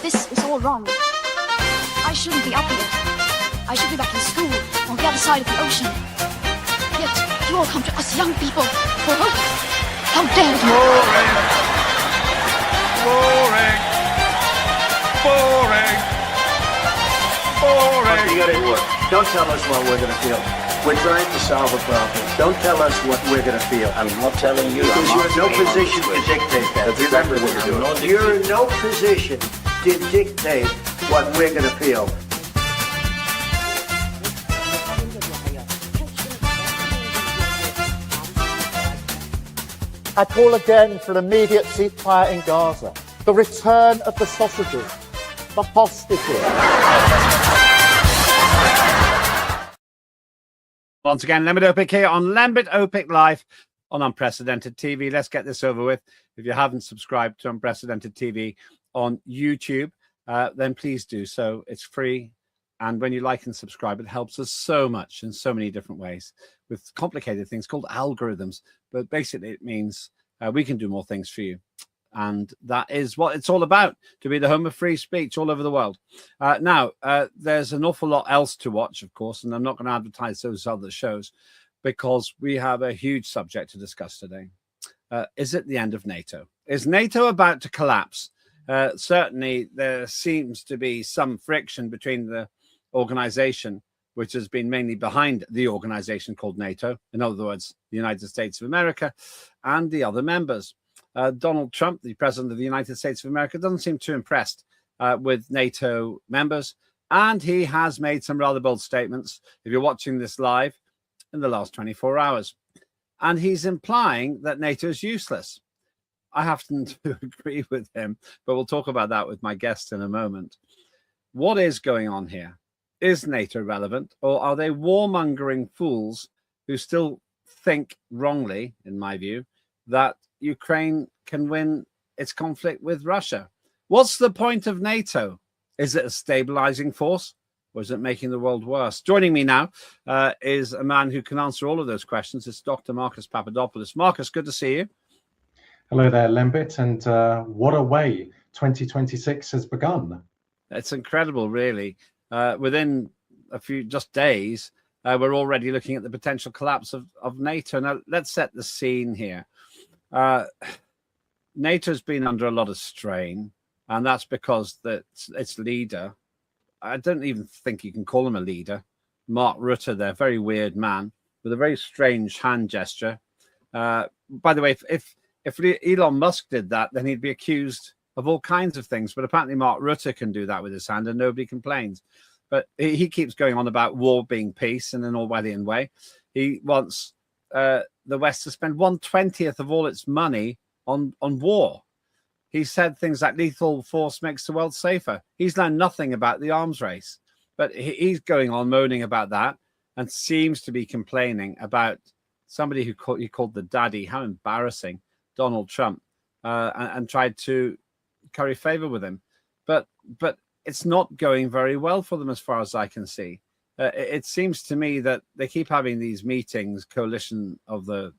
This is all wrong. I shouldn't be up here. I should be back in school on the other side of the ocean. Yet you all come to us young people for hope. How dare you! Boring. Boring. Boring. Boring. You got it work. Don't tell us what we're going to feel. We're trying to solve a problem. Don't tell us what we're going to feel. I'm not telling you. Because you're in no position to dictate that. That's exactly what you're doing. You're in no position to dictate what we're going to feel. I call again for an immediate ceasefire in Gaza, the return of the sausages, the hostages. Once again, Lembit Öpik here on Lembit Öpik Live on Unprecedented TV. Let's get this over with. If you haven't subscribed to Unprecedented TV on YouTube, then please do so. It's free. And when you like and subscribe, it helps us so much in so many different ways with complicated things called algorithms. But basically, it means we can do more things for you. And that is what it's all about, to be the home of free speech all over the world. Now, there's an awful lot else to watch, of course, and I'm not going to advertise those other shows because we have a huge subject to discuss today. Is it the end of NATO? Is NATO about to collapse? Certainly, there seems to be some friction between the organization, which has been mainly behind the organization called NATO, in other words, the United States of America, and the other members. Donald Trump, the president of the United States of America, doesn't seem too impressed with NATO members, and he has made some rather bold statements, if you're watching this live, in the last 24 hours. And he's implying that NATO is useless. I happen to agree with him, but we'll talk about that with my guest in a moment. What is going on here? Is NATO relevant, or are they warmongering fools who still think wrongly, in my view, that Ukraine can win its conflict with Russia? What's the point of NATO? Is it a stabilizing force, or is it making the world worse? Joining me now is a man who can answer all of those questions. It's Dr. Marcus Papadopoulos. Marcus, good to see you. Hello there, Lembit, and what a way 2026 has begun. It's incredible, really. Within a few just days, we're already looking at the potential collapse of NATO. Now, let's set the scene here. NATO's been under a lot of strain, and that's because its leader, I don't even think you can call him a leader, Mark Rutte, their very weird man with a very strange hand gesture. By the way, if Elon Musk did that, then he'd be accused of all kinds of things. But apparently Mark Rutte can do that with his hand and nobody complains. But he keeps going on about war being peace in an Orwellian way. He wants the West to spend 1/20th of all its money on war. He said things like lethal force makes the world safer. He's learned nothing about the arms race, but he's going on moaning about that and seems to be complaining about somebody who he called the daddy. How embarrassing, Donald Trump, and tried to curry favor with him. But it's not going very well for them as far as I can see. It seems to me that they keep having these meetings, coalition of the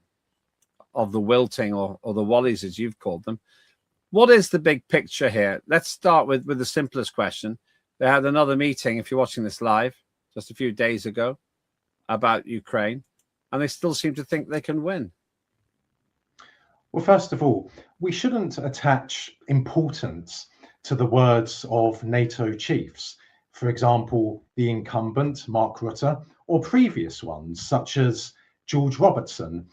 wilting or the Wallies, as you've called them. What is the big picture here? Let's start with the simplest question. They had another meeting, if you're watching this live, just a few days ago about Ukraine, and they still seem to think they can win. Well, first of all, we shouldn't attach importance to the words of NATO chiefs. For example, the incumbent, Mark Rutte, or previous ones, such as George Robertson,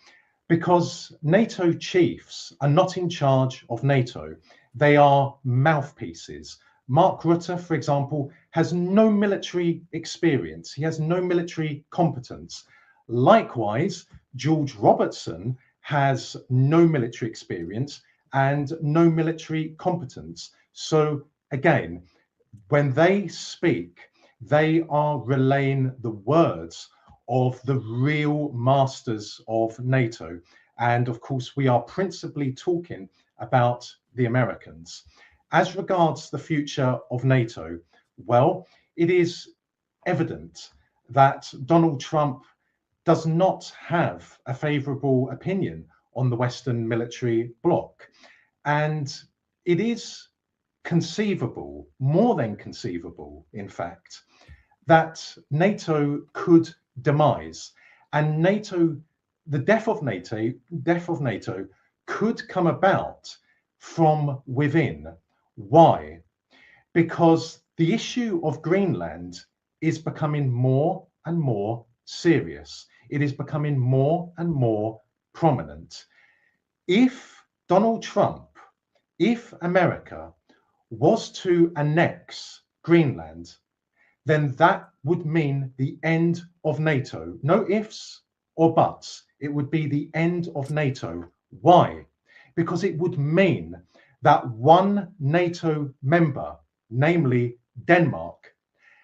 because NATO chiefs are not in charge of NATO. They are mouthpieces. Mark Rutte, for example, has no military experience. He has no military competence. Likewise, George Robertson has no military experience and no military competence. So again, when they speak, they are relaying the words of the real masters of NATO. And of course, we are principally talking about the Americans. As regards the future of NATO, well, it is evident that Donald Trump does not have a favorable opinion on the Western military bloc. And it is conceivable, more than conceivable, in fact, that NATO could demise, and the death of NATO could come about from within. Why? Because the issue of Greenland is becoming more and more serious. It is becoming more and more prominent. If Donald Trump, if America was to annex Greenland, then that would mean the end of NATO. No ifs or buts. It would be the end of NATO. Why? Because it would mean that one NATO member, namely Denmark,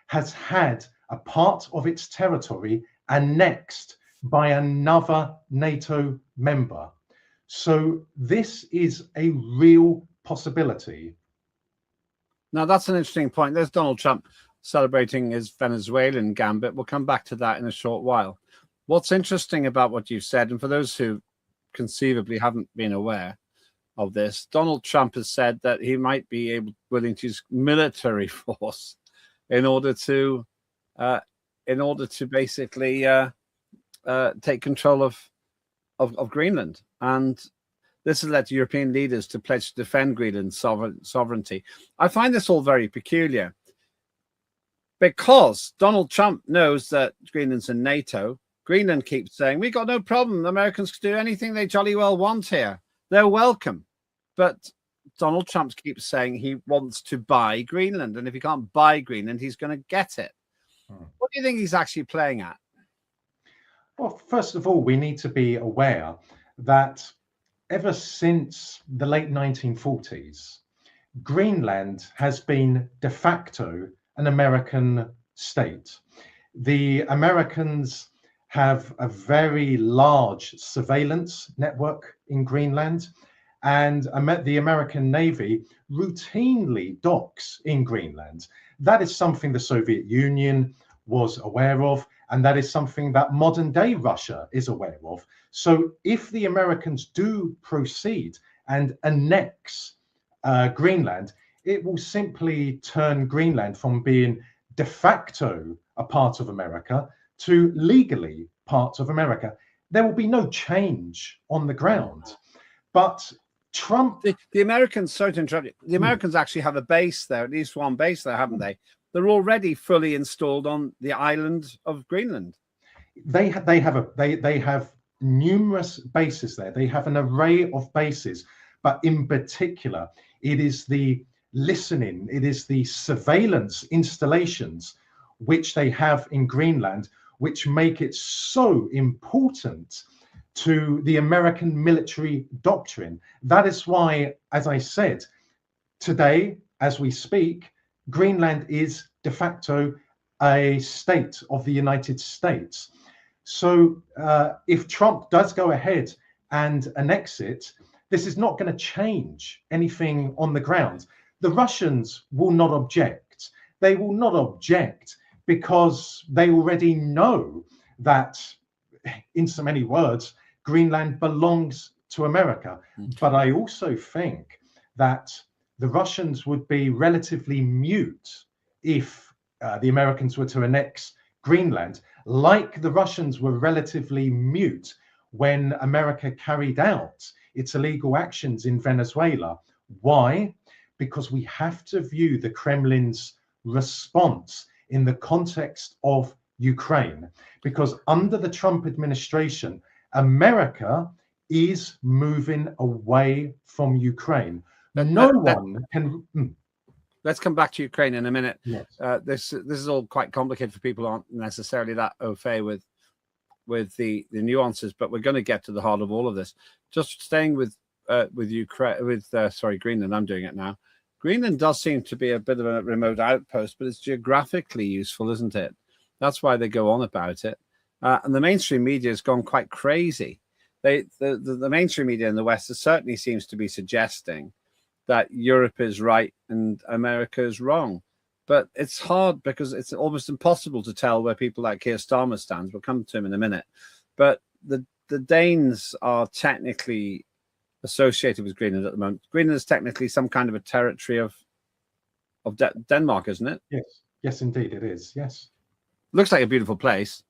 has had a part of its territory annexed by another NATO member. So this is a real possibility. Now, that's an interesting point. There's Donald Trump celebrating his Venezuelan gambit. We'll come back to that in a short while. What's interesting about what you've said, and for those who conceivably haven't been aware of this, Donald Trump has said that he might be willing to use military force in order to basically take control of Greenland. And this has led to European leaders to pledge to defend Greenland's sovereignty. I find this all very peculiar because Donald Trump knows that Greenland's in NATO. Greenland keeps saying, we got no problem. The Americans can do anything they jolly well want here. They're welcome. But Donald Trump keeps saying he wants to buy Greenland. And if he can't buy Greenland, he's going to get it. What do you think he's actually playing at? Well, first of all, we need to be aware that ever since the late 1940s, Greenland has been de facto an American state. The Americans have a very large surveillance network in Greenland, and the American Navy routinely docks in Greenland. That is something the Soviet Union was aware of, and that is something that modern day Russia is aware of. So if the Americans do proceed and annex Greenland, it will simply turn Greenland from being de facto a part of America to legally part of America. There will be no change on the ground. But Trump... The Americans, sorry to interrupt you, the Americans actually have a base there, at least one base there, haven't they? They're already fully installed on the island of Greenland. They have numerous bases there. They have an array of bases, but in particular, it is the listening, it is the surveillance installations which they have in Greenland, which make it so important to the American military doctrine. That is why, as I said, today, as we speak, Greenland is de facto a state of the United States. So if Trump does go ahead and annex it, this is not going to change anything on the ground. The Russians will not object. They will not object because they already know that, in so many words, Greenland belongs to America. But I also think that the Russians would be relatively mute if the Americans were to annex Greenland, like the Russians were relatively mute when America carried out its illegal actions in Venezuela. Why? Because we have to view the Kremlin's response in the context of Ukraine. Because under the Trump administration, America is moving away from Ukraine. No one can... Let's come back to Ukraine in a minute. Yes. This is all quite complicated for people who aren't necessarily that au fait with the nuances, but we're going to get to the heart of all of this. Just staying with Ukraine, Greenland. I'm doing it now. Greenland does seem to be a bit of a remote outpost, but it's geographically useful, isn't it? That's why they go on about it. And the mainstream media has gone quite crazy. The mainstream media in the West certainly seems to be suggesting that Europe is right and America is wrong. But it's hard because it's almost impossible to tell where people like Keir Starmer stands. We'll come to him in a minute. But the Danes are technically associated with Greenland at the moment. Greenland is technically some kind of a territory of Denmark, isn't it? Yes, yes, indeed, it is. Yes, Looks like a beautiful place.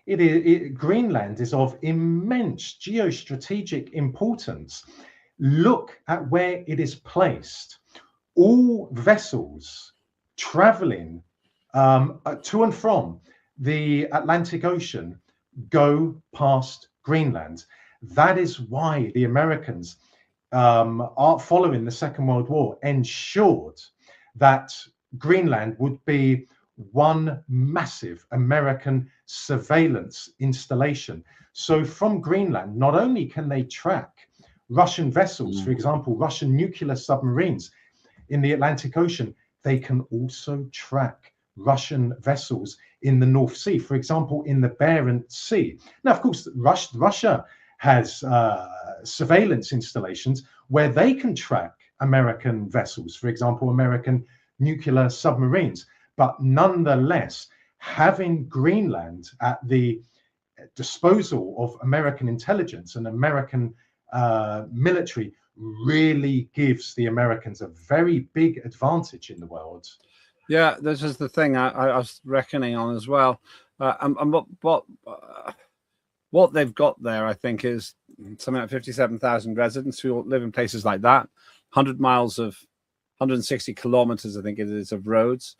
it is. Greenland is of immense geostrategic importance. Look at where it is placed. All vessels traveling to and from the Atlantic Ocean go past Greenland. That is why the Americans, are following the Second World War, ensured that Greenland would be one massive American surveillance installation. So from Greenland, not only can they track Russian vessels, for example, Russian nuclear submarines in the Atlantic Ocean, they can also track Russian vessels in the North Sea, for example, in the Barents Sea. Now, of course, Russia has surveillance installations where they can track American vessels, for example, American nuclear submarines. But nonetheless, having Greenland at the disposal of American intelligence and American military really gives the Americans a very big advantage in the world. Yeah, this is the thing I was reckoning on as well. And what they've got there, I think, is something like 57,000 residents who live in places like that. 160 kilometers, I think it is, of roads.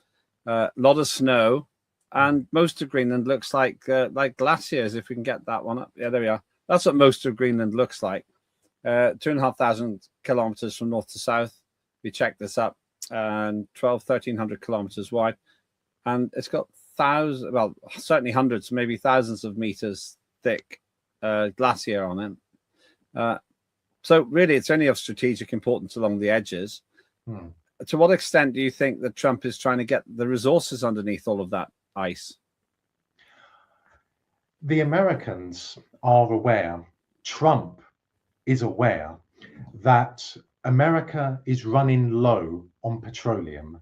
A lot of snow, and most of Greenland looks like glaciers. If we can get that one up, yeah, there we are. That's what most of Greenland looks like. 2,500 kilometers from north to south. We checked this up, and 1,300 kilometers wide, and it's got certainly hundreds, maybe thousands of meters thick glacier on it. So really, it's only of strategic importance along the edges. To what extent do you think that Trump is trying to get the resources underneath all of that ice? The Americans are aware, Trump is aware, that America is running low on petroleum,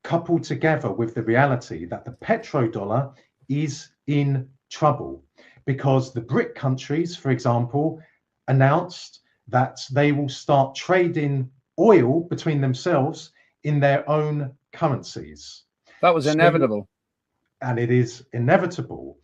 coupled together with the reality that the petrodollar is in trouble because the BRIC countries, for example, announced that they will start trading oil between themselves in their own currencies. That was inevitable. And it is inevitable.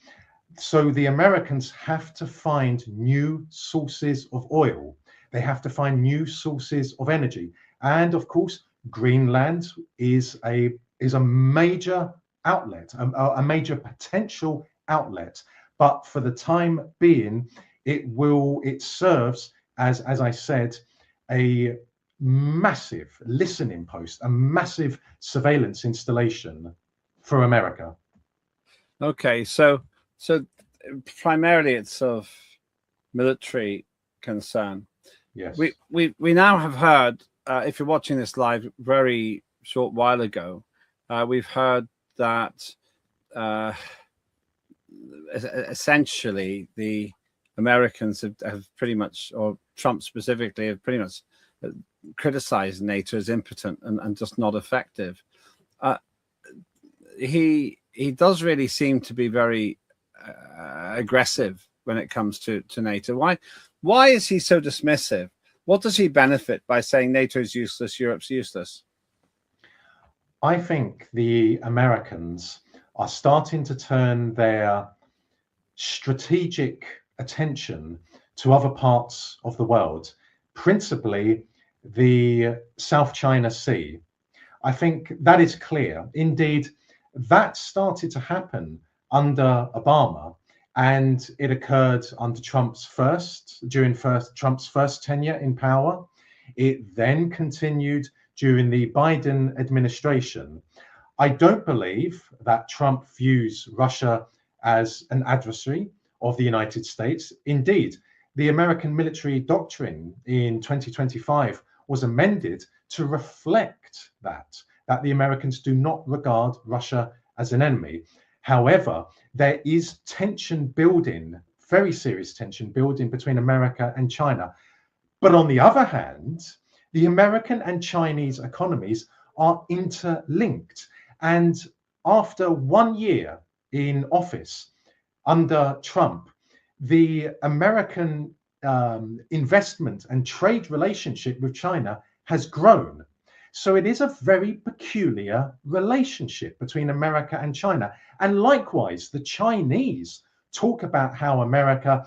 So the Americans have to find new sources of oil. They have to find new sources of energy. And of course, Greenland is a major outlet, a major potential outlet. But for the time being, it serves as I said, a massive listening post, a massive surveillance installation for America. Okay, so primarily it's of military concern. Yes. We now have heard, if you're watching this live, very short while ago, we've heard that essentially the Americans have pretty much, or Trump specifically, have pretty much criticized NATO as impotent and just not effective. He does really seem to be very aggressive when it comes to NATO. Why is he so dismissive? What does he benefit by saying NATO is useless, Europe's useless? I think the Americans are starting to turn their strategic attention to other parts of the world, principally the South China Sea. I think that is clear. Indeed, that started to happen under Obama, and it occurred under Trump's first tenure in power. It then continued during the Biden administration. I don't believe that Trump views Russia as an adversary of the United States. Indeed, the American military doctrine in 2025 was amended to reflect that the Americans do not regard Russia as an enemy. However, there is tension building, very serious tension building between America and China. But on the other hand, the American and Chinese economies are interlinked. And after 1 year in office under Trump, the American investment and trade relationship with China has grown. So it is a very peculiar relationship between America and China. And likewise, the Chinese talk about how America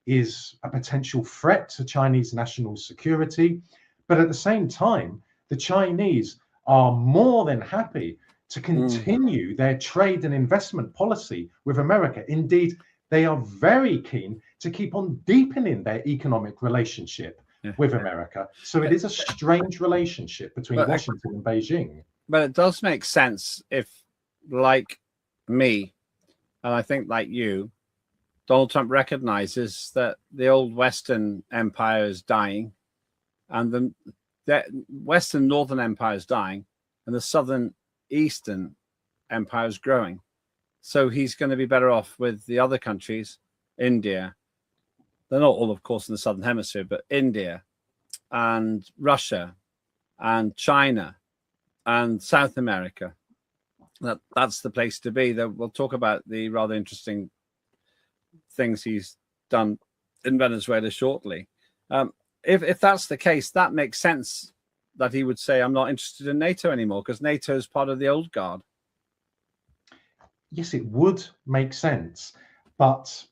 is a potential threat to Chinese national security. But at the same time, the Chinese are more than happy to continue their trade and investment policy with America. Indeed, they are very keen to keep on deepening their economic relationship with America. So it is a strange relationship between Washington and Beijing. But it does make sense if, like me, and I think like you, Donald Trump recognizes that the old Western Empire is dying, and the Western Northern Empire is dying, and the Southern Eastern Empire is growing. So he's going to be better off with the other countries, India. They're not all, of course, in the Southern Hemisphere, but India and Russia and China and South America. That's the place to be. We'll talk about the rather interesting things he's done in Venezuela shortly. If that's the case, that makes sense that he would say, I'm not interested in NATO anymore, because NATO is part of the old guard. Yes, it would make sense. But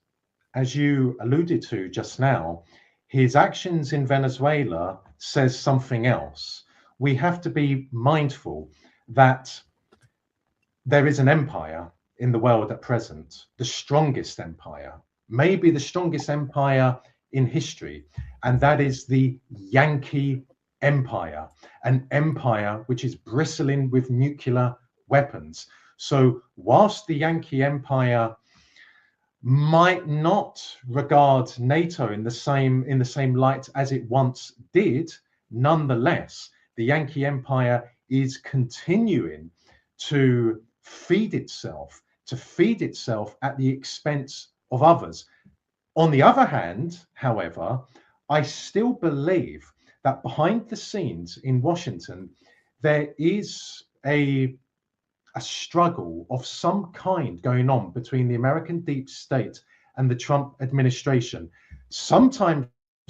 as you alluded to just now, his actions in Venezuela says something else. We have to be mindful that there is an empire in the world at present, the strongest empire, maybe the strongest empire in history, and that is the Yankee Empire, an empire which is bristling with nuclear weapons. So whilst the Yankee Empire might not regard NATO in the same light as it once did, nonetheless, the Yankee Empire is continuing to feed itself at the expense of others. On the other hand, however, I still believe that behind the scenes in Washington, there is a struggle of some kind going on between the American deep state and the Trump administration. Sometimes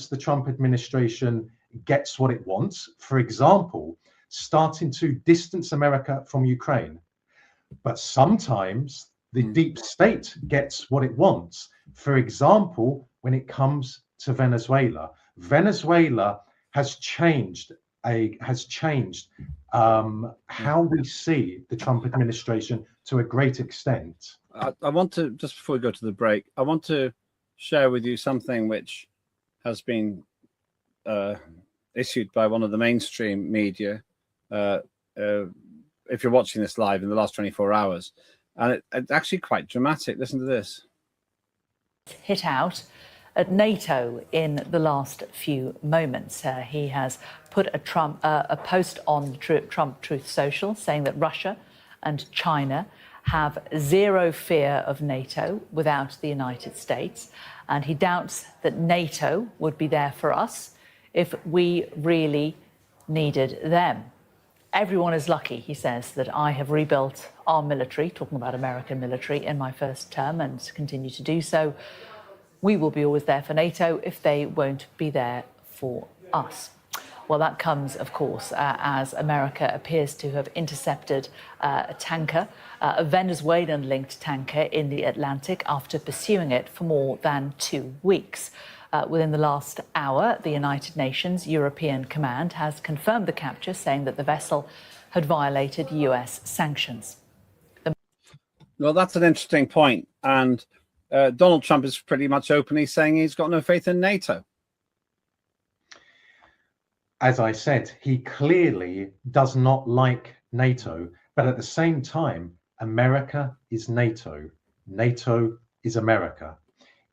the Trump administration gets what it wants, for example, starting to distance America from Ukraine. But sometimes the deep state gets what it wants. For example, when it comes to Venezuela, Venezuela has changed how we see the Trump administration to a great extent. I want to, just before we go to the break, I want to share with you something which has been issued by one of the mainstream media, if you're watching this live in the last 24 hours. And it's actually quite dramatic. Listen to this. Hit out at NATO in the last few moments. He has put a post on Trump Truth Social saying that Russia and China have zero fear of NATO without the United States. And he doubts that NATO would be there for us if we really needed them. Everyone is lucky, he says, that I have rebuilt our military, talking about American military, in my first term and continue to do so. We will be always there for NATO if they won't be there for us. Well, that comes, of course, as America appears to have intercepted a tanker, a Venezuelan-linked tanker in the Atlantic after pursuing it for more than 2 weeks. Within the last hour, the United Nations European Command has confirmed the capture, saying that the vessel had violated US sanctions. Well, that's an interesting point. And Donald Trump is pretty much openly saying he's got no faith in NATO. As I said, he clearly does not like NATO, but at the same time, America is NATO. NATO is America.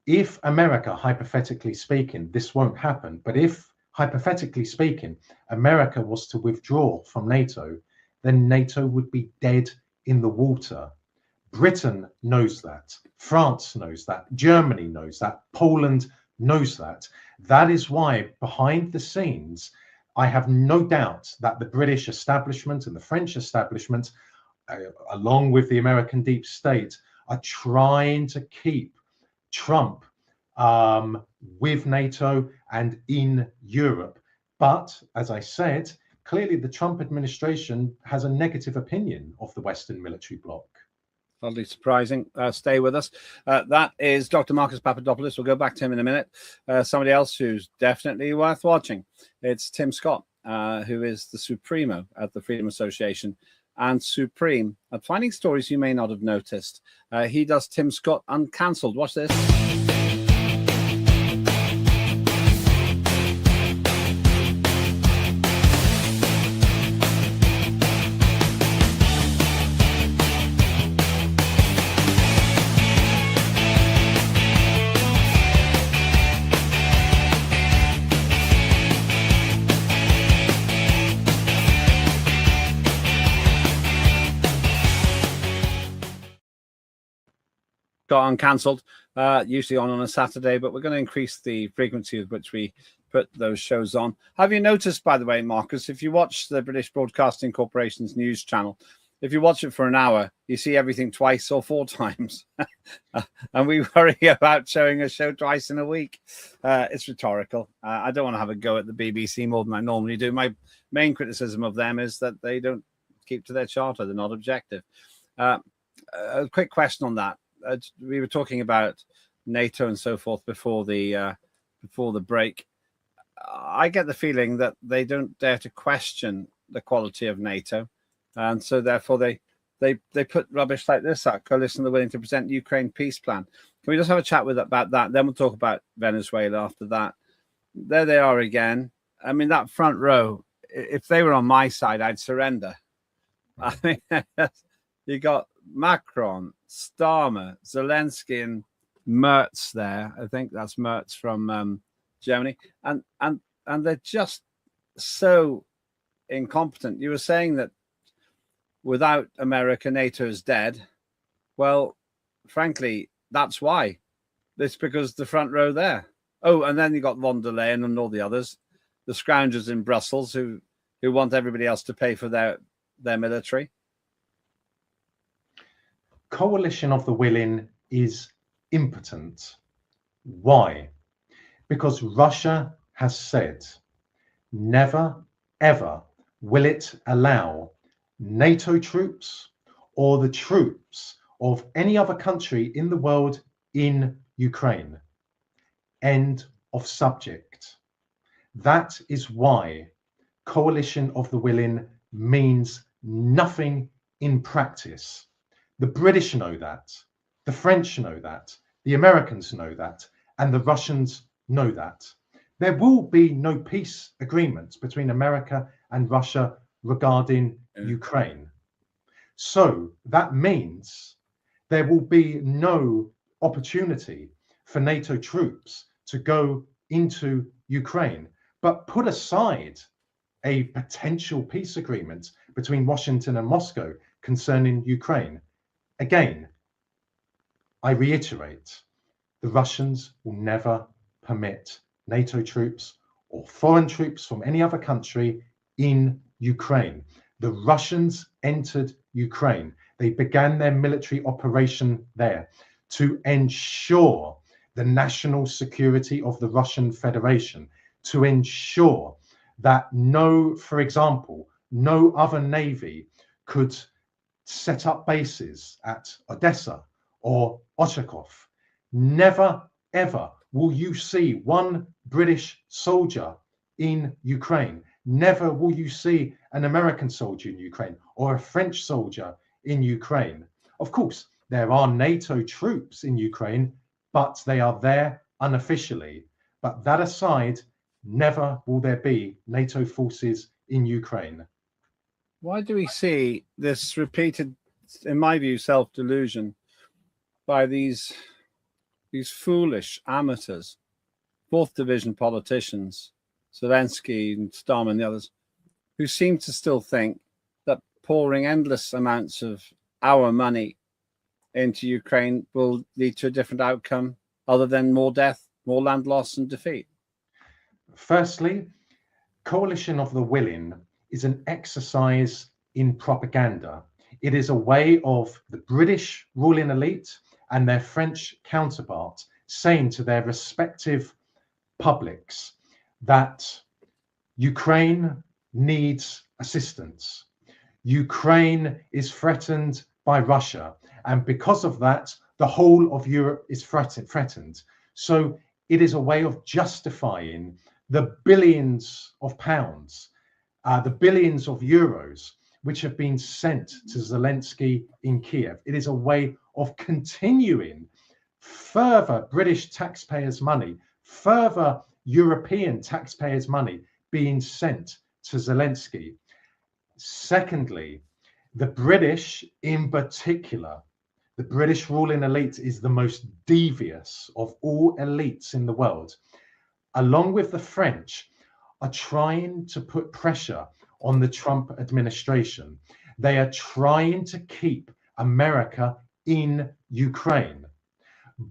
If America, hypothetically speaking, this won't happen, but if, hypothetically speaking, America was to withdraw from NATO, then NATO would be dead in the water. Britain knows that. France knows that. Germany knows that. Poland knows that. That is why, behind the scenes, I have no doubt that the British establishment and the French establishment, along with the American deep state, are trying to keep Trump with NATO and in Europe. But, as I said, clearly the Trump administration has a negative opinion of the Western military bloc. Hardly surprising. Stay with us. That is Dr. Marcus Papadopoulos. We'll go back to him in a minute. Somebody else who's definitely worth watching. It's Tim Scott, who is the Supremo at the Freedom Association and supreme at finding stories you may not have noticed. He does Tim Scott Uncancelled. Watch this. Got Uncancelled, usually on a Saturday, but we're going to increase the frequency with which we put those shows on. Have you noticed, by the way, Marcus, if you watch the British Broadcasting Corporation's news channel, if you watch it for an hour, you see everything twice or four times. And we worry about showing a show twice in a week. It's rhetorical. I don't want to have a go at the BBC more than I normally do. My main criticism of them is that they don't keep to their charter. They're not objective. A quick question on that. We were talking about NATO and so forth before the break. I get the feeling that they don't dare to question the quality of NATO, and so therefore they put rubbish like this out. Coalition are willing to present Ukraine peace plan. Can we just have a chat about that? Then we'll talk about Venezuela after that. There they are again. I mean, that front row. If they were on my side, I'd surrender. I mean, you got Macron, Starmer, Zelensky, and Merz there. I think that's Merz from Germany, and they're just so incompetent. You were saying that without America, NATO is dead. Well, frankly, that's why. It's because the front row there. Oh, and then you got von der Leyen and all the others, the scroungers in Brussels who want everybody else to pay for their military. Coalition of the willing is impotent. Why? Because Russia has said, never, ever will it allow NATO troops or the troops of any other country in the world in Ukraine. End of subject. That is why coalition of the willing means nothing in practice. The British know that, the French know that, the Americans know that, and the Russians know that. There will be no peace agreement between America and Russia regarding Ukraine. So that means there will be no opportunity for NATO troops to go into Ukraine. But put aside a potential peace agreement between Washington and Moscow concerning Ukraine. Again, I reiterate, the Russians will never permit NATO troops or foreign troops from any other country in Ukraine. The Russians entered Ukraine. They began their military operation there to ensure the national security of the Russian Federation, to ensure that for example, no other navy could set up bases at Odessa or Oshakov. Never, ever will you see one British soldier in Ukraine. Never will you see an American soldier in Ukraine or a French soldier in Ukraine. Of course, there are NATO troops in Ukraine, but they are there unofficially. But that aside, never will there be NATO forces in Ukraine. Why do we see this repeated, in my view, self-delusion by these foolish amateurs, fourth division politicians, Zelensky and Starmer and the others, who seem to still think that pouring endless amounts of our money into Ukraine will lead to a different outcome other than more death, more land loss and defeat? Firstly, coalition of the willing is an exercise in propaganda. It is a way of the British ruling elite and their French counterparts saying to their respective publics that Ukraine needs assistance. Ukraine is threatened by Russia, and because of that, the whole of Europe is threatened. So it is a way of justifying the billions of pounds, the billions of euros, which have been sent to Zelensky in Kiev. It is a way of continuing further British taxpayers' money, further European taxpayers' money being sent to Zelensky. Secondly, the British in particular, the British ruling elite is the most devious of all elites in the world, along with the French, are trying to put pressure on the Trump administration. They are trying to keep America in Ukraine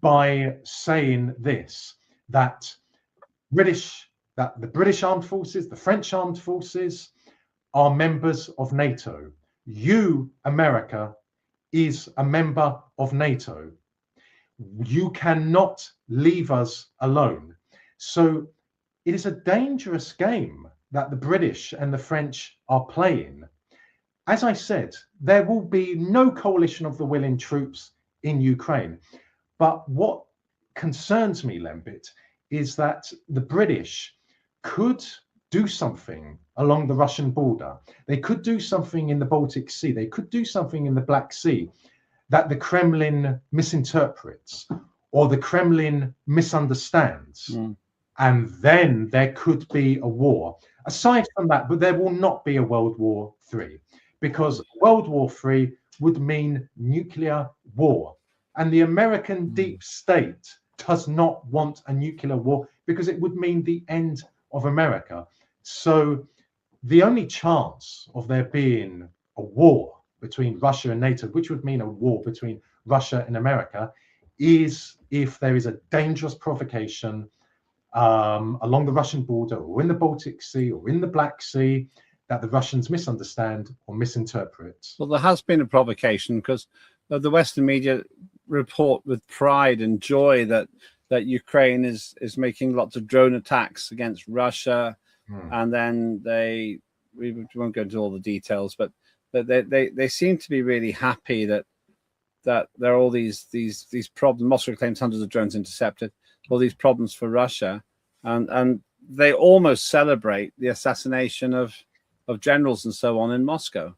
by saying this, that the British armed forces, the French armed forces are members of NATO. You, America, is a member of NATO. You cannot leave us alone. So it is a dangerous game that the British and the French are playing. As I said, there will be no coalition of the willing troops in Ukraine. But what concerns me, Lembit, is that the British could do something along the Russian border. They could do something in the Baltic Sea. They could do something in the Black Sea that the Kremlin misinterprets or the Kremlin misunderstands. And then there could be a war. Aside from that, but there will not be a World War III, because World War III would mean nuclear war. And the American deep state does not want a nuclear war because it would mean the end of America. So the only chance of there being a war between Russia and NATO, which would mean a war between Russia and America, is if there is a dangerous provocation along the Russian border or in the Baltic Sea or in the Black Sea that the Russians misunderstand or misinterpret. Well, there has been a provocation because the Western media report with pride and joy that Ukraine is making lots of drone attacks against Russia, and then we won't go into all the details, but they seem to be really happy that there are all these problems. Moscow claims hundreds of drones intercepted, all these problems for Russia, and they almost celebrate the assassination of generals and so on in Moscow.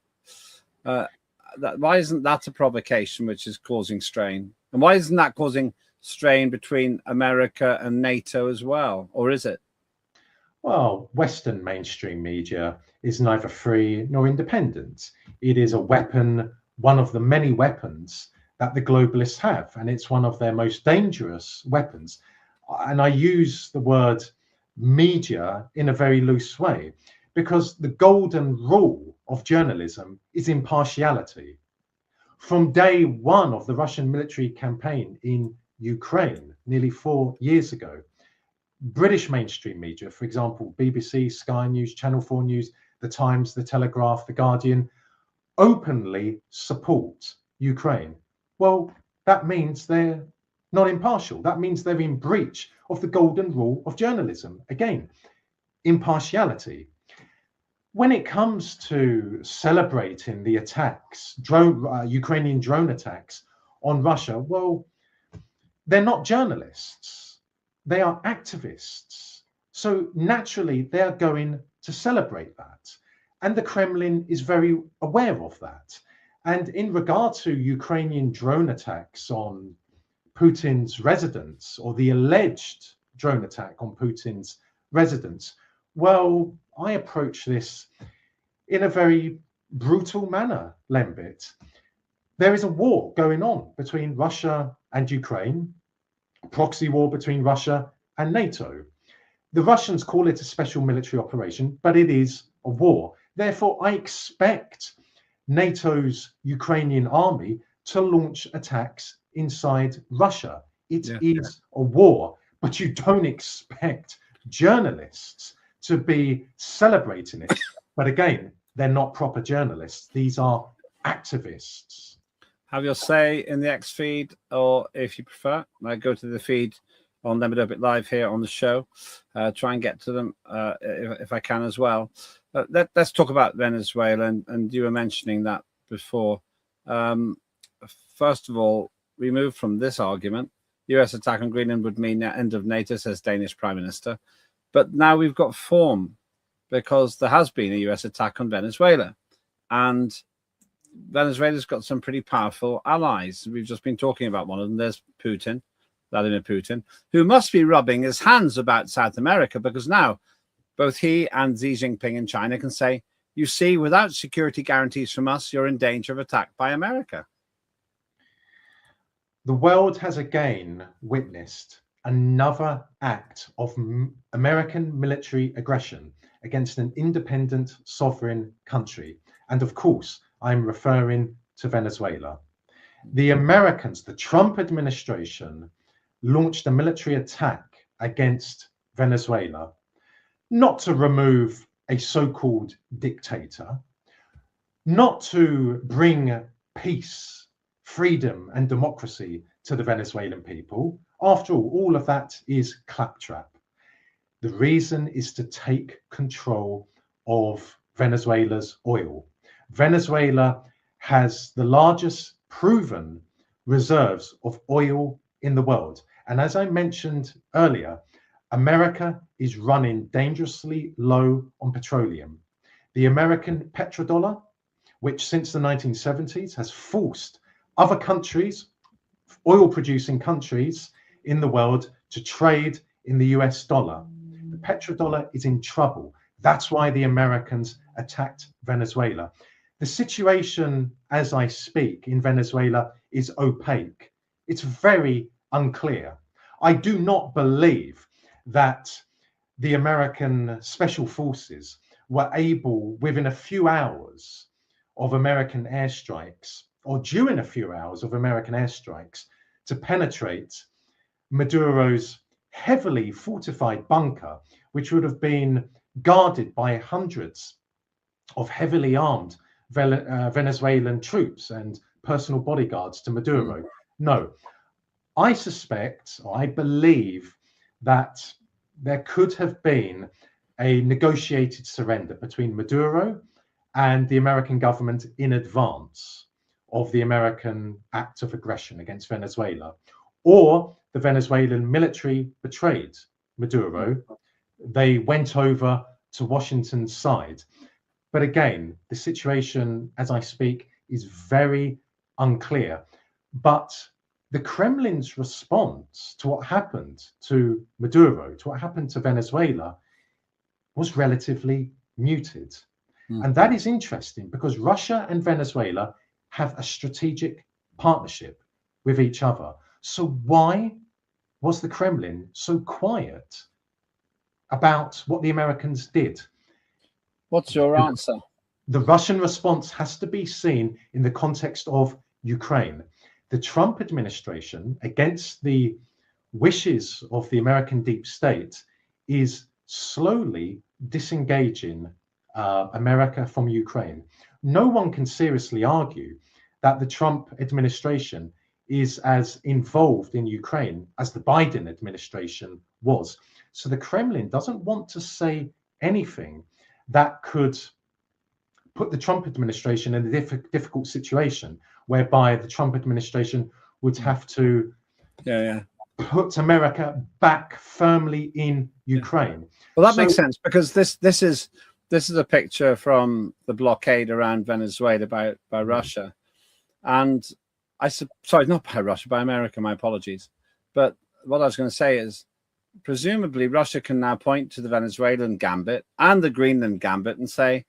Why isn't that a provocation which is causing strain? And why isn't that causing strain between America and NATO as well? Or is it? Well, Western mainstream media is neither free nor independent. It is a weapon, one of the many weapons that the globalists have, and it's one of their most dangerous weapons. And I use the word media in a very loose way, because the golden rule of journalism is impartiality. From day one of the Russian military campaign in Ukraine, nearly 4 years ago, British mainstream media, for example, BBC, Sky News, Channel 4 News, The Times, The Telegraph, The Guardian, openly support Ukraine. Well, that means they're not impartial. That means they're in breach of the golden rule of journalism. Again, impartiality. When it comes to celebrating the attacks, Ukrainian drone attacks on Russia, well, they're not journalists. They are activists. So naturally, they are going to celebrate that. And the Kremlin is very aware of that. And in regard to Ukrainian drone attacks on Putin's residence, or the alleged drone attack on Putin's residence, well, I approach this in a very brutal manner, Lembit. There is a war going on between Russia and Ukraine, a proxy war between Russia and NATO. The Russians call it a special military operation, but it is a war. Therefore, I expect NATO's Ukrainian army to launch attacks inside Russia. It is a war, but you don't expect journalists to be celebrating it. But again, they're not proper journalists. These are activists. Have your say in the X feed, or if you prefer, go to the feed on Lembit Öpik Live here on the show. Try and get to them if I can as well. Let's talk about Venezuela, and you were mentioning that before. First of all, removed from this argument, US attack on Greenland would mean the end of NATO, says Danish Prime Minister. But now we've got form, because there has been a US attack on Venezuela. And Venezuela's got some pretty powerful allies. We've just been talking about one of them. There's Putin, Vladimir Putin, who must be rubbing his hands about South America, because now both he and Xi Jinping in China can say, you see, without security guarantees from us, you're in danger of attack by America. The world has again witnessed another act of American military aggression against an independent sovereign country. And of course, I'm referring to Venezuela. The Americans, the Trump administration, launched a military attack against Venezuela, not to remove a so-called dictator, not to bring peace, freedom, and democracy to the Venezuelan people. After all of that is claptrap. The reason is to take control of Venezuela's oil. Venezuela has the largest proven reserves of oil in the world. And as I mentioned earlier, America is running dangerously low on petroleum. The American petrodollar, which since the 1970s has forced other countries, oil-producing countries in the world, to trade in the US dollar. The petrodollar is in trouble. That's why the Americans attacked Venezuela. The situation, as I speak, in Venezuela is opaque. It's very unclear. I do not believe that the American special forces were able, within a few hours of American airstrikes, or during a few hours of American airstrikes, to penetrate Maduro's heavily fortified bunker, which would have been guarded by hundreds of heavily armed Venezuelan troops and personal bodyguards to Maduro. No, I suspect, or I believe, that there could have been a negotiated surrender between Maduro and the American government in advance of the American act of aggression against Venezuela, or the Venezuelan military betrayed Maduro. They went over to Washington's side. But again, the situation, as I speak, is very unclear. But the Kremlin's response to what happened to Maduro, to what happened to Venezuela, was relatively muted. And that is interesting, because Russia and Venezuela have a strategic partnership with each other. So why was the Kremlin so quiet about what the Americans did? What's your answer? The Russian response has to be seen in the context of Ukraine. The Trump administration, against the wishes of the American deep state, is slowly disengaging America from Ukraine. No one can seriously argue that the Trump administration is as involved in Ukraine as the Biden administration was. So the Kremlin doesn't want to say anything that could put the Trump administration in a difficult situation, whereby the Trump administration would have to put America back firmly in Ukraine. Well, that makes sense, because this is a picture from the blockade around Venezuela by Russia, and sorry, not by Russia, by America. My apologies. But what I was going to say is, presumably Russia can now point to the Venezuelan gambit and the Greenland gambit and say,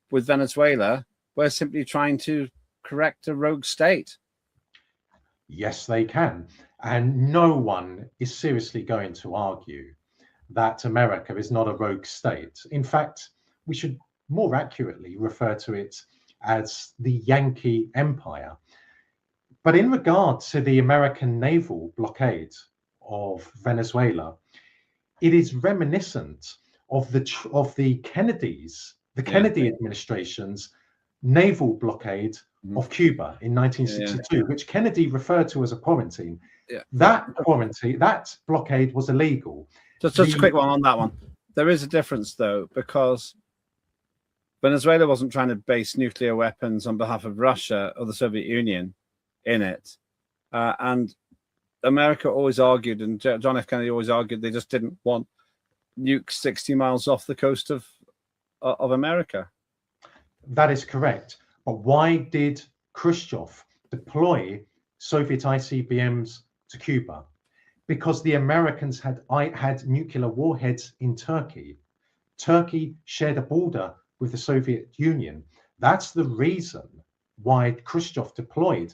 with Venezuela, we're simply trying to correct a rogue state. Yes, they can. And no one is seriously going to argue that America is not a rogue state. In fact, we should more accurately refer to it as the Yankee Empire. But in regard to the American naval blockade of Venezuela, it is reminiscent of the Kennedy administration's naval blockade of Cuba in 1962, which Kennedy referred to as a quarantine. Yeah. That quarantine, that blockade was illegal. Just a quick one on that one. There is a difference, though, because Venezuela wasn't trying to base nuclear weapons on behalf of Russia or the Soviet Union in it. And America always argued, and John F. Kennedy always argued, they just didn't want nukes 60 miles off the coast of America. That is correct. But why did Khrushchev deploy Soviet ICBMs to Cuba? Because the Americans had nuclear warheads in Turkey. Turkey shared a border with the Soviet Union. That's the reason why Khrushchev deployed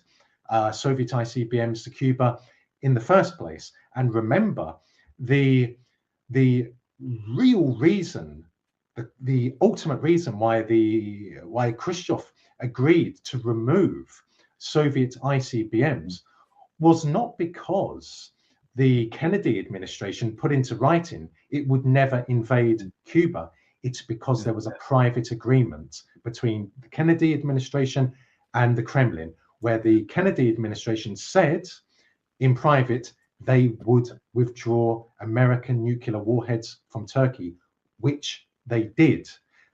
Soviet ICBMs to Cuba in the first place. And remember, the real reason, the ultimate reason why Khrushchev agreed to remove Soviet ICBMs was not because the Kennedy administration put into writing it would never invade Cuba. It's because there was a private agreement between the Kennedy administration and the Kremlin, where the Kennedy administration said in private they would withdraw American nuclear warheads from Turkey, which they did.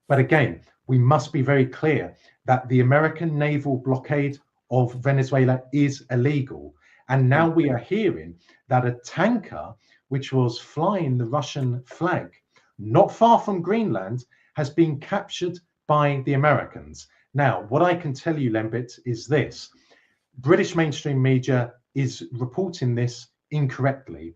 But again, we must be very clear that the American naval blockade of Venezuela is illegal. And now we are hearing that a tanker which was flying the Russian flag not far from Greenland has been captured by the Americans. Now, what I can tell you, Lembit, is this. British mainstream media is reporting this incorrectly.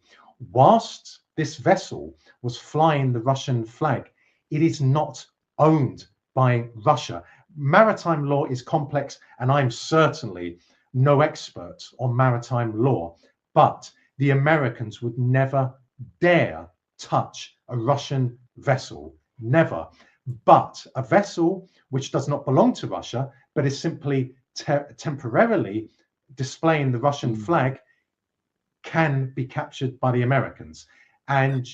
Whilst this vessel was flying the Russian flag, it is not owned by Russia. Maritime law is complex, and I'm certainly no expert on maritime law, but the Americans would never dare touch a Russian vessel, never. But a vessel which does not belong to Russia, but is simply temporarily displaying the Russian flag, can be captured by the Americans. And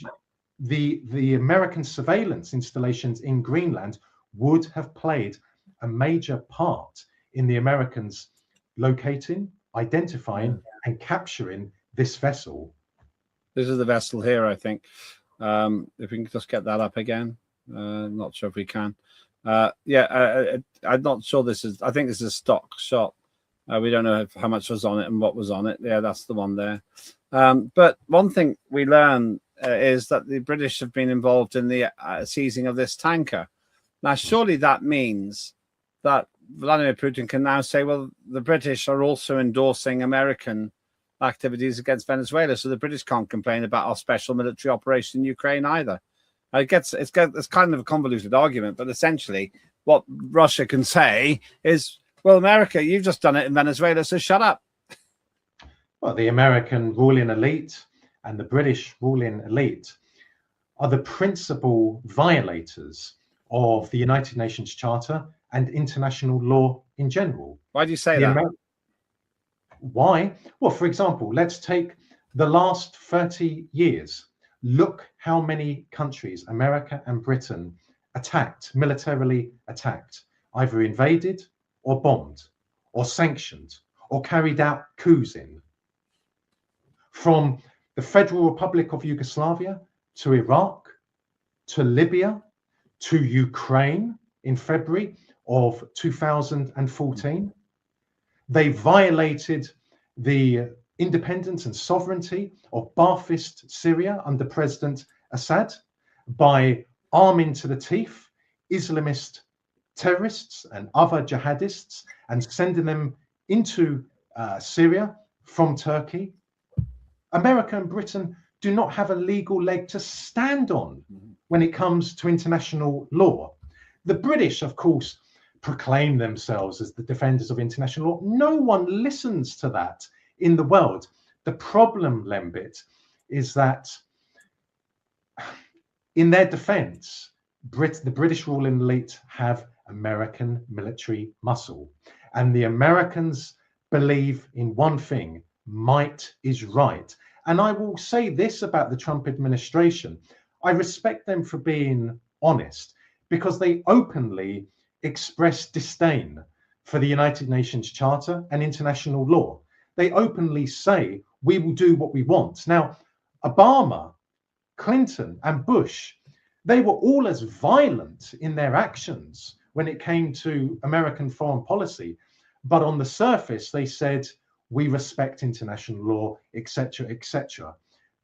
the American surveillance installations in Greenland would have played a major part in the Americans locating, identifying, and capturing this vessel. This is the vessel here, I think. If we can just get that up again. Not sure if we can. I'm not sure this is, I think this is a stock shot. We don't know how much was on it and what was on it. Yeah, that's the one there. But one thing we learn is that the British have been involved in the seizing of this tanker. Now, surely that means that Vladimir Putin can now say, well, the British are also endorsing American activities against Venezuela, so the British can't complain about our special military operation in Ukraine either. It's kind of a convoluted argument, but essentially what Russia can say is, well, America, you've just done it in Venezuela, so shut up. Well, the American ruling elite and the British ruling elite are the principal violators of the United Nations Charter and international law in general. Why do you say that? Why? Well, for example, let's take the last 30 years. Look how many countries, America and Britain, attacked, militarily attacked, either invaded or bombed or sanctioned or carried out coups in. From the Federal Republic of Yugoslavia to Iraq, to Libya, to Ukraine in February of 2014. They violated the independence and sovereignty of Ba'athist Syria under President Assad by arming to the teeth Islamist terrorists and other jihadists and sending them into Syria from Turkey. America and Britain do not have a legal leg to stand on when it comes to international law. The British, of course, proclaim themselves as the defenders of international law. No one listens to that in the world. The problem, Lembit, is that in their defense, the British ruling elite have American military muscle. And the Americans believe in one thing: might is right. And I will say this about the Trump administration. I respect them for being honest, because they openly express disdain for the United Nations Charter and international law. They openly say, we will do what we want. Now, Obama, Clinton, and Bush, they were all as violent in their actions when it came to American foreign policy. But on the surface, they said, we respect international law, etc., etc.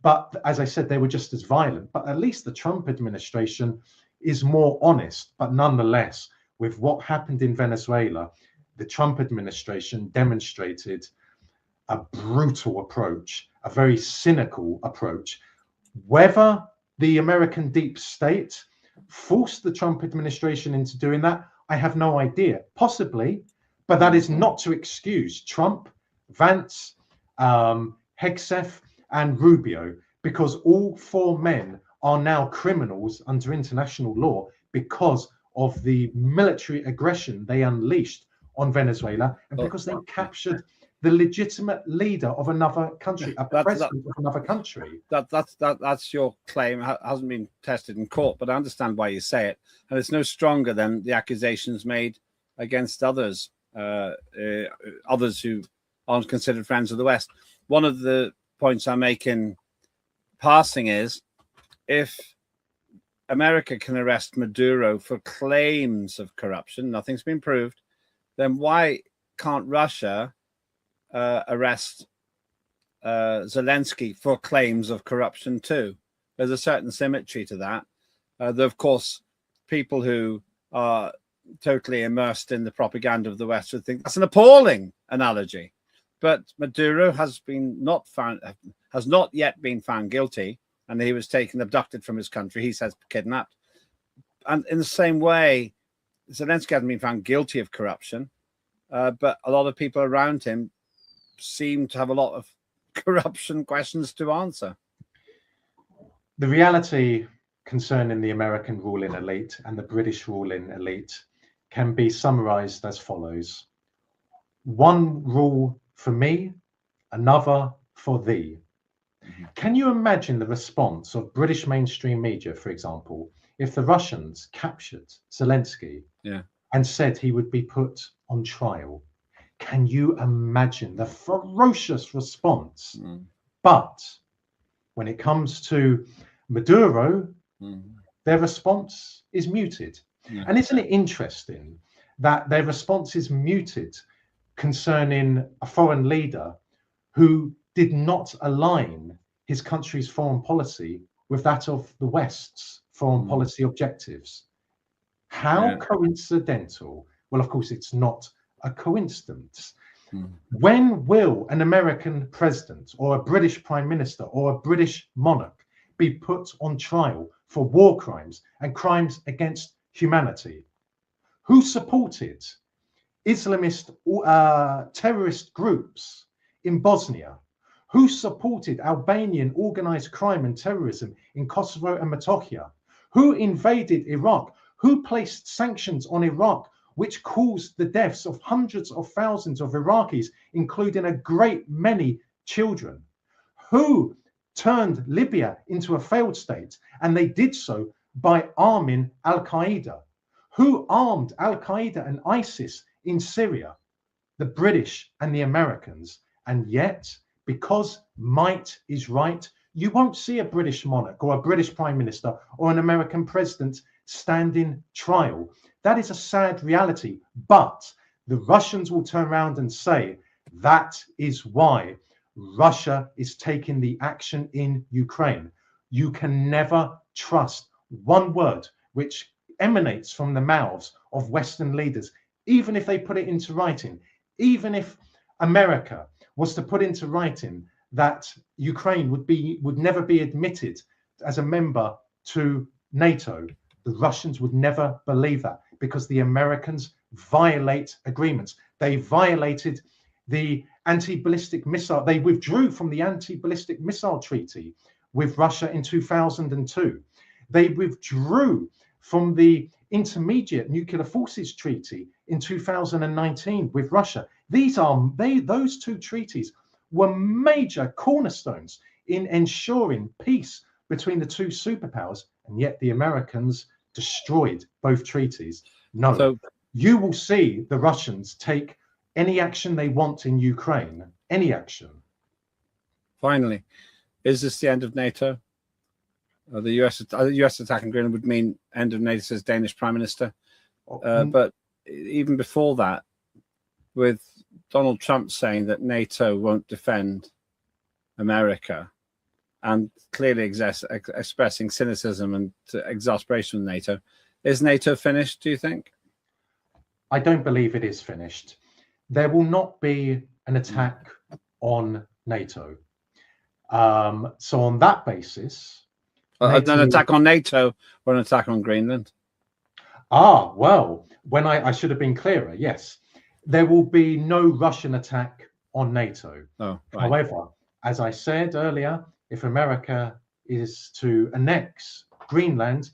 But as I said, they were just as violent. But at least the Trump administration is more honest. But nonetheless, with what happened in Venezuela, the Trump administration demonstrated a brutal approach, a very cynical approach. Whether the American deep state forced the Trump administration into doing that, I have no idea. Possibly, but that is not to excuse Trump, Vance, Hegseth, and Rubio, because all four men are now criminals under international law because of the military aggression they unleashed on Venezuela and because they captured the legitimate leader of another country, a president of another country. That's your claim. It hasn't been tested in court, but I understand why you say it, and it's no stronger than the accusations made against others, others who aren't considered friends of the West. One of the points I make in passing is, if America can arrest Maduro for claims of corruption, nothing's been proved, then why can't Russia arrest Zelensky for claims of corruption too? There's a certain symmetry to that. There are, of course, people who are totally immersed in the propaganda of the West would think that's an appalling analogy. But Maduro has not yet been found guilty, and he was abducted from his country. He says kidnapped. And in the same way, Zelensky hasn't been found guilty of corruption, but a lot of people around him seem to have a lot of corruption questions to answer. The reality concerning the American ruling elite and the British ruling elite can be summarized as follows. One rule for me, another for thee. Can you imagine the response of British mainstream media, for example, if the Russians captured Zelensky and said he would be put on trial? Can you imagine the ferocious response? But when it comes to Maduro, their response is muted. And isn't it interesting that their response is muted concerning a foreign leader who did not align his country's foreign policy with that of the West's foreign policy objectives? How coincidental? Well, of course, it's not a coincidence. When will an American president or a British prime minister or a British monarch be put on trial for war crimes and crimes against humanity? Who supported Islamist terrorist groups in Bosnia? Who supported Albanian organized crime and terrorism in Kosovo and Metohija? Who invaded Iraq? Who placed sanctions on Iraq, which caused the deaths of hundreds of thousands of Iraqis, including a great many children? Who turned Libya into a failed state? And they did so by arming Al-Qaeda. Who armed Al-Qaeda and ISIS in Syria? The British and the Americans. And yet, because might is right, you won't see a British monarch or a British prime minister or an American president standing trial. That is a sad reality. But the Russians will turn around and say that is why Russia is taking the action in Ukraine. You can never trust one word which emanates from the mouths of Western leaders, even if they put it into writing. Even if America was to put into writing that Ukraine would never be admitted as a member to NATO, the Russians would never believe that, because the Americans violate agreements. They violated the anti-ballistic missile. They withdrew from the anti-ballistic missile treaty with Russia in 2002. They withdrew from the intermediate nuclear forces treaty in 2019 with Russia. Those two treaties were major cornerstones in ensuring peace between the two superpowers, and yet the Americans destroyed both treaties. No, you will see the Russians take any action they want in Ukraine, any action. Finally, is this the end of NATO? The US attack on Greenland would mean end of NATO, says Danish Prime Minister. But even before that, with Donald Trump saying that NATO won't defend America and clearly expressing cynicism and exasperation with NATO, is NATO finished, do you think? I don't believe it is finished. There will not be an attack on NATO. So on that basis... NATO... An attack on NATO or an attack on Greenland? Well, when I should have been clearer, yes. There will be no Russian attack on NATO. Oh, right. However, as I said earlier, if America is to annex Greenland,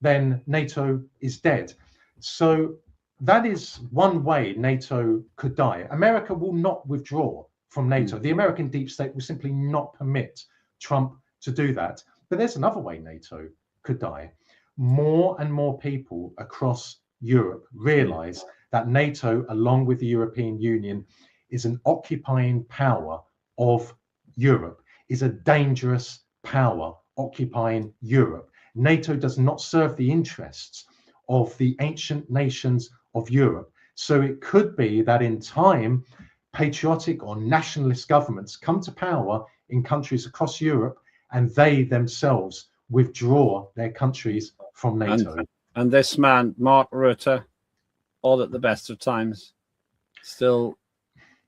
then NATO is dead. So that is one way NATO could die. America will not withdraw from NATO. The American deep state will simply not permit Trump to do that. But there's another way NATO could die. More and more people across Europe realize that NATO, along with the European Union, is an occupying power of Europe, is a dangerous power occupying Europe. NATO does not serve the interests of the ancient nations of Europe. So it could be that in time, patriotic or nationalist governments come to power in countries across Europe, and they themselves withdraw their countries from NATO. And this man, Mark Rutte, all at the best of times, still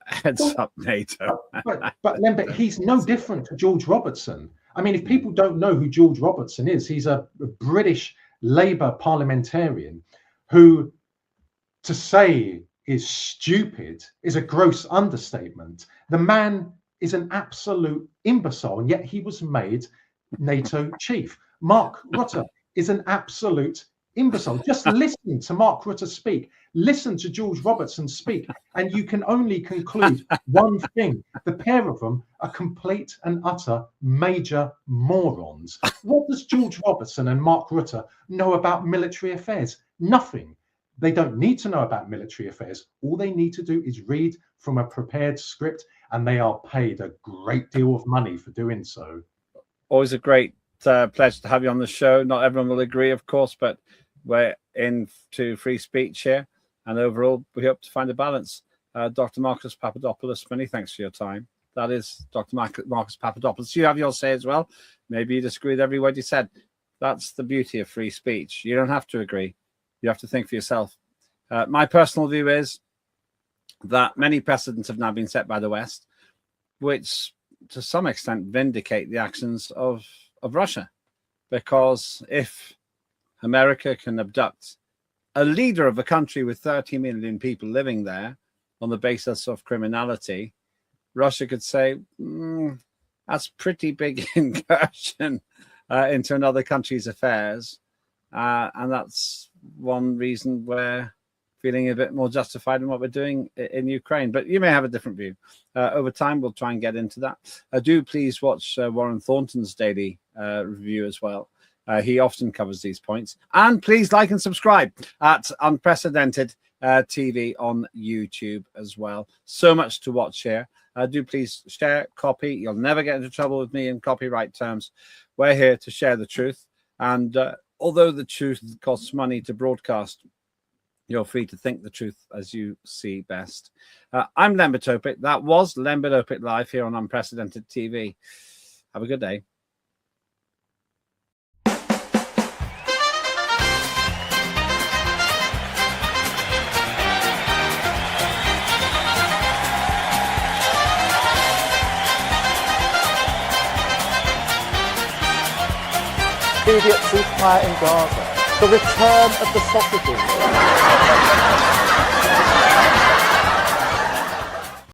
heads up NATO. but Lembit, he's no different to George Robertson. I mean, if people don't know who George Robertson is, he's a British Labour parliamentarian who, to say is stupid, is a gross understatement. The man is an absolute imbecile, and yet he was made NATO chief. Mark Rutte is an absolute imbecile. Just listen to Mark Rutte speak. Listen to George Robertson speak, and you can only conclude one thing. The pair of them are complete and utter major morons. What does George Robertson and Mark Rutte know about military affairs? Nothing. They don't need to know about military affairs. All they need to do is read from a prepared script, and they are paid a great deal of money for doing so. Always a great pleasure to have you on the show. Not everyone will agree, of course, but we're into free speech here, and overall we hope to find a balance. Dr. Marcus Papadopoulos, many thanks for your time. That is Dr. Marcus Papadopoulos. You have your say as well. Maybe you disagree with every word you said. That's the beauty of free speech. You don't have to agree. You have to think for yourself. My personal view is that many precedents have now been set by the West, which to some extent vindicate the actions of Russia. Because if America can abduct a leader of a country with 30 million people living there on the basis of criminality, Russia could say, that's pretty big incursion into another country's affairs. And that's one reason we're feeling a bit more justified in what we're doing in Ukraine. But you may have a different view. Over time, we'll try and get into that. Do please watch Warren Thornton's daily review as well. He often covers these points. And please like and subscribe at Unprecedented TV on YouTube as well. So much to watch here. Do please share, copy. You'll never get into trouble with me in copyright terms. We're here to share the truth. And although the truth costs money to broadcast, you're free to think the truth as you see best. I'm Lembit Öpik. That was Lembit Öpik Live here on Unprecedented TV. Have a good day. Immediate ceasefire in Gaza, the return of the sausages.